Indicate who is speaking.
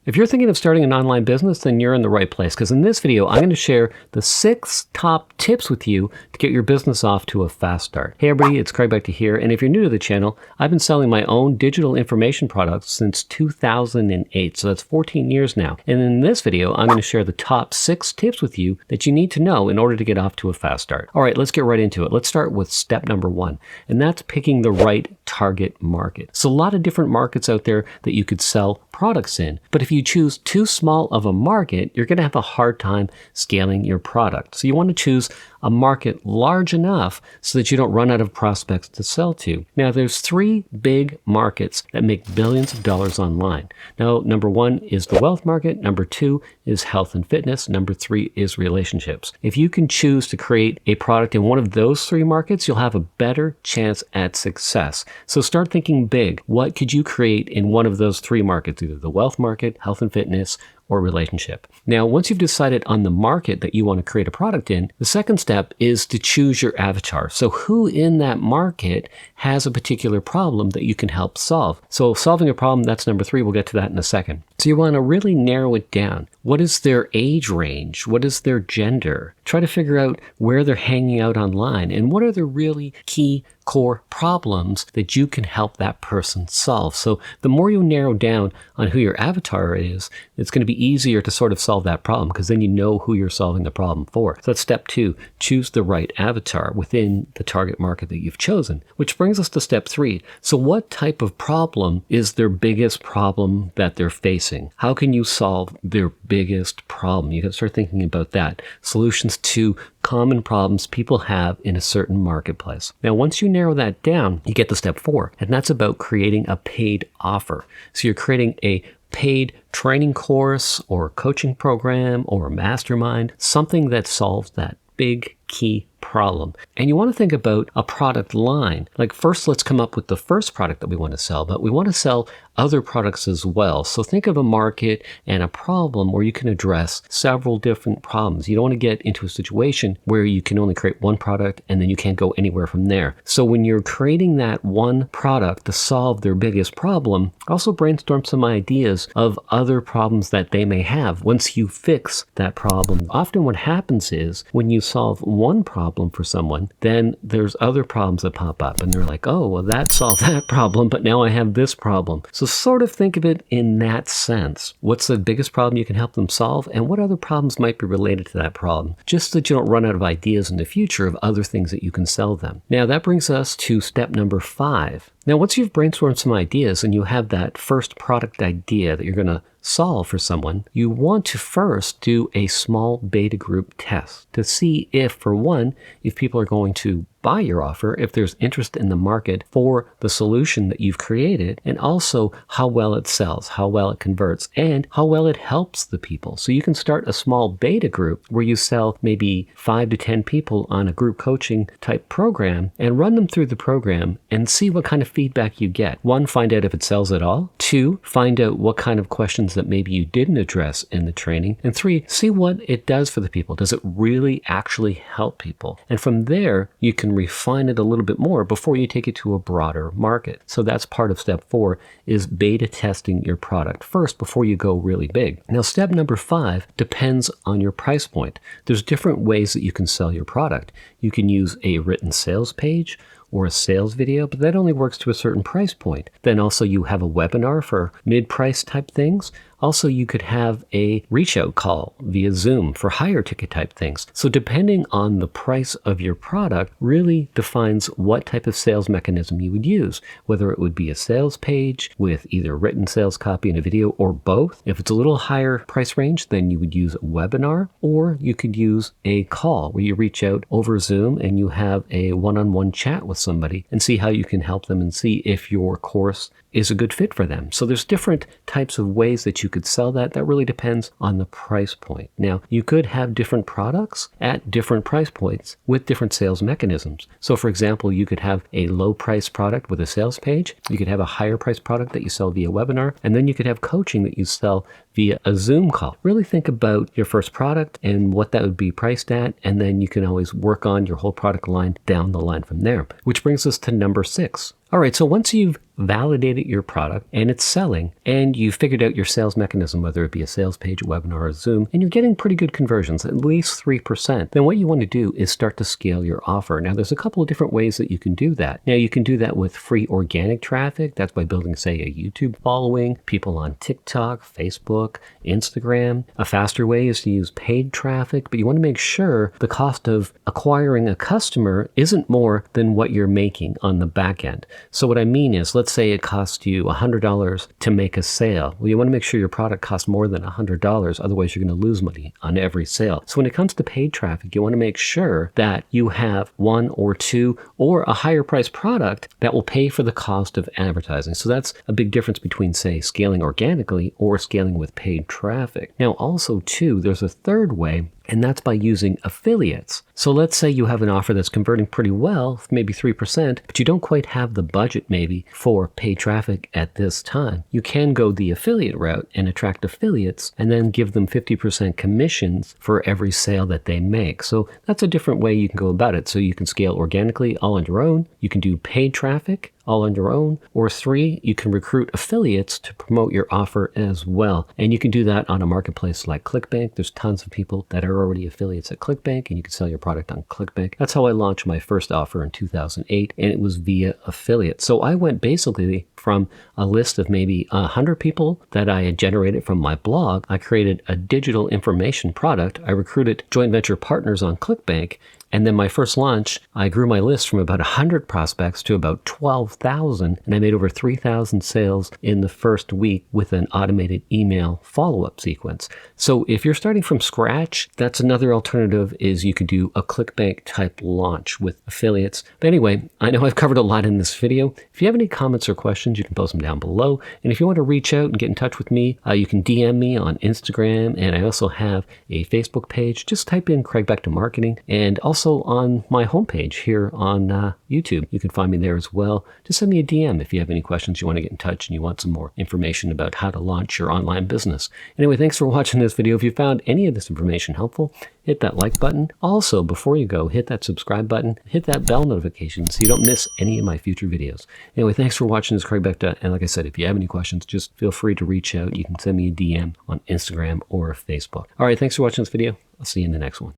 Speaker 1: If you're thinking of starting an online business, then you're in the right place, because in this video, I'm going to share the 6 top tips with you to get your business off to a fast start. Hey everybody, it's Craig Bechter here, and if you're new to the channel, I've been selling my own digital information products since 2008, so that's 14 years now. And in this video, I'm going to share the top 6 tips with you that you need to know in order to get off to a fast start. All right, let's get right into it. Let's start with step number 1, and that's picking the right target market. So a lot of different markets out there that you could sell products in, but if you choose too small of a market, you're going to have a hard time scaling your product. So you want to choose a market large enough so that you don't run out of prospects to sell to. Now, there's 3 big markets that make billions of dollars online. Now, number 1 is the wealth market. Number 2 is health and fitness. Number 3 is relationships. If you can choose to create a product in one of those 3 markets, you'll have a better chance at success. So start thinking big. What could you create in one of those 3 markets, either the wealth market, health and fitness, or relationship? Now, once you've decided on the market that you want to create a product in, the second step is to choose your avatar. So who in that market has a particular problem that you can help solve? So solving a problem, that's number 3. We'll get to that in a second. So you want to really narrow it down. What is their age range? What is their gender? Try to figure out where they're hanging out online and what are the really key core problems that you can help that person solve. So the more you narrow down on who your avatar is, it's going to be easier to sort of solve that problem, because then you know who you're solving the problem for. So that's step 2, choose the right avatar within the target market that you've chosen, which brings us to step 3. So what type of problem is their biggest problem that they're facing? How can you solve their biggest problem? You got to start thinking about that. Solutions to common problems people have in a certain marketplace. Now, once you narrow that down, you get to step 4, and that's about creating a paid offer. So you're creating a paid training course or coaching program or a mastermind, something that solves that big key problem. And you want to think about a product line. Like, first, let's come up with the first product that we want to sell, but we want to sell other products as well. So think of a market and a problem where you can address several different problems. You don't want to get into a situation where you can only create one product and then you can't go anywhere from there. So when you're creating that one product to solve their biggest problem, also brainstorm some ideas of other problems that they may have once you fix that problem. Often what happens is when you solve one problem for someone, then there's other problems that pop up and they're like, oh, well, that solved that problem, but now I have this problem. So sort of think of it in that sense. What's the biggest problem you can help them solve, and what other problems might be related to that problem, just so that you don't run out of ideas in the future of other things that you can sell them. Now, that brings us to step number 5. Now, once you've brainstormed some ideas and you have that first product idea that you're going to solve for someone, you want to first do a small beta group test to see if, for one, if people are going to buy your offer, if there's interest in the market for the solution that you've created, and also how well it sells, how well it converts, and how well it helps the people. So you can start a small beta group where you sell maybe 5 to 10 people on a group coaching type program and run them through the program and see what kind of feedback you get. 1, find out if it sells at all. 2, find out what kind of questions that maybe you didn't address in the training. And 3, see what it does for the people. Does it really actually help people? And from there, you can refine it a little bit more before you take it to a broader market. So that's part of step 4, is beta testing your product first before you go really big. Now, step number 5 depends on your price point. There's different ways that you can sell your product. You can use a written sales page or a sales video, but that only works to a certain price point. Then also you have a webinar for mid-price type things. Also, you could have a reach out call via Zoom for higher ticket type things. So depending on the price of your product really defines what type of sales mechanism you would use, whether it would be a sales page with either written sales copy and a video or both. If it's a little higher price range, then you would use a webinar, or you could use a call where you reach out over Zoom and you have a one-on-one chat with somebody and see how you can help them and see if your course is a good fit for them. So there's different types of ways that you could sell that. That really depends on the price point. Now, you could have different products at different price points with different sales mechanisms. So for example, you could have a low price product with a sales page. You could have a higher price product that you sell via webinar. And then you could have coaching that you sell via a Zoom call. Really think about your first product and what that would be priced at. And then you can always work on your whole product line down the line from there, which brings us to number 6. All right, so once you've validated your product and it's selling, and you figured out your sales mechanism, whether it be a sales page, a webinar, or Zoom, and you're getting pretty good conversions, at least 3%, then what you want to do is start to scale your offer. Now, there's a couple of different ways that you can do that. Now, you can do that with free organic traffic. That's by building, say, a YouTube following, people on TikTok, Facebook, Instagram. A faster way is to use paid traffic, but you want to make sure the cost of acquiring a customer isn't more than what you're making on the back end. So what I mean is, let's say it costs you $100 to make a sale. Well, you want to make sure your product costs more than $100, otherwise you're going to lose money on every sale. So when it comes to paid traffic, you want to make sure that you have one or two or a higher price product that will pay for the cost of advertising. So that's a big difference between, say, scaling organically or scaling with paid traffic. Now, also too, there's a third way, and that's by using affiliates. So let's say you have an offer that's converting pretty well, maybe 3%, but you don't quite have the budget maybe for paid traffic at this time. You can go the affiliate route and attract affiliates and then give them 50% commissions for every sale that they make. So that's a different way you can go about it. So you can scale organically all on your own. You can do paid traffic all on your own. Or 3, you can recruit affiliates to promote your offer as well. And you can do that on a marketplace like ClickBank. There's tons of people that are already affiliates at ClickBank, and you can sell your product on ClickBank. That's how I launched my first offer in 2008, and it was via affiliate. So I went basically from a list of maybe 100 people that I had generated from my blog. I created a digital information product. I recruited joint venture partners on ClickBank. And then my first launch, I grew my list from about 100 prospects to about 12,000, and I made over 3,000 sales in the first week with an automated email follow-up sequence. So if you're starting from scratch, that's another alternative, is you could do a ClickBank type launch with affiliates. But anyway, I know I've covered a lot in this video. If you have any comments or questions, you can post them down below. And if you want to reach out and get in touch with me, you can DM me on Instagram, and I also have a Facebook page. Just type in Craig Back to Marketing, and also on my homepage here on YouTube. You can find me there as well. Just send me a DM if you have any questions, you want to get in touch, and you want some more information about how to launch your online business. Anyway, thanks for watching this video. If you found any of this information helpful, hit that like button. Also, before you go, hit that subscribe button, hit that bell notification so you don't miss any of my future videos. Anyway, thanks for watching this, Craig Back to, and like I said, if you have any questions, just feel free to reach out. You can send me a DM on Instagram or Facebook. All right, thanks for watching this video. I'll see you in the next one.